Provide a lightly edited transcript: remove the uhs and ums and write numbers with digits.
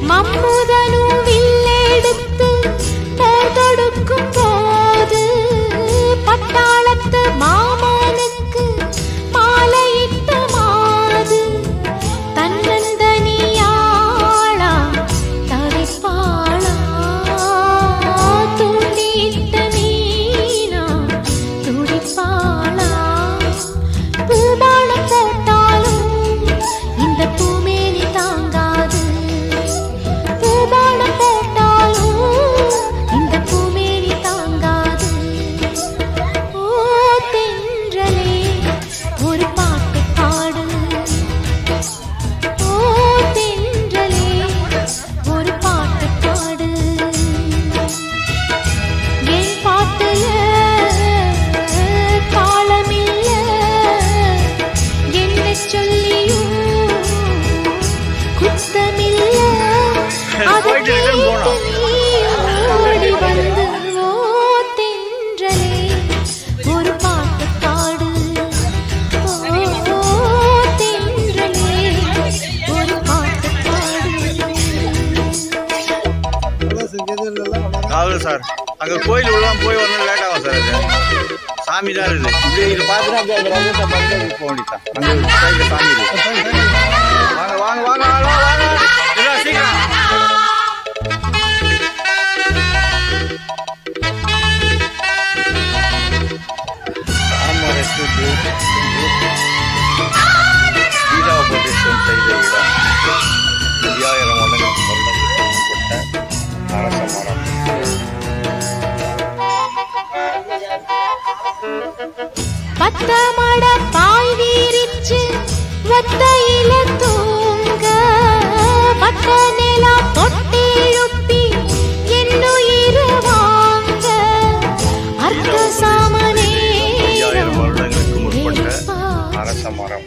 மம்முதனும் வில்லெடுத்து போர் தொடுக்கும் போது பட்டாளத்து மாமனுக்கு மாலையிட்ட மாது தன்னந்தனியாளா தவிப்பாளா தூண்டிட்ட மீனா துடிப்பாளா பூபானம் போட்டாலும் இந்த பூமேனி தாங்காது பூபானம் போட்டாலும் இந்த பூமேனி தாங்காது ஓ தென்றலே ஒரு பாட்டு பாடு ஓ தென்றலே ஒரு பாட்டு பாடு என் பாட்டுல காலமில்ல என்ன சொல்லியும் குத்தமில்ல அதை கேட்டு நீ ஓடி வந்து ஓ தென்றலே ஒரு பாட்டு பாடு ஓ தென்றலே ஒரு பாட்டு பாடு அவ்வளோ சார் அங்கே கோயில் உள்ளலாம் போய் வரணும் லேட் ஆகும் சார் அது சாமி தான் இருக்குது இப்படி இதை பார்த்துட்டு அப்படியே அந்த ரங்கத்தை பார்த்து போக வேண்டியதான் அங்கே கோயிலில் சாமி இருக்குது வாங்க வாங்க வாங்க வாங்க வாங்க எல்லாம் சீக்கிரம் கீதாபதேசம் செய்த இடம் 5000 வருடங்களுக்கு கொண்ட அரச மரம் பத்தமட பாய் வீரிச்சு ஒத்தையில தூங்க பட்ட நிலா பொட்டெழுப்பி என்னுயிர் வாங்க அர்த்த சாமனே 5000 வருடங்களுக்கு முற்பட்ட அரச மரம்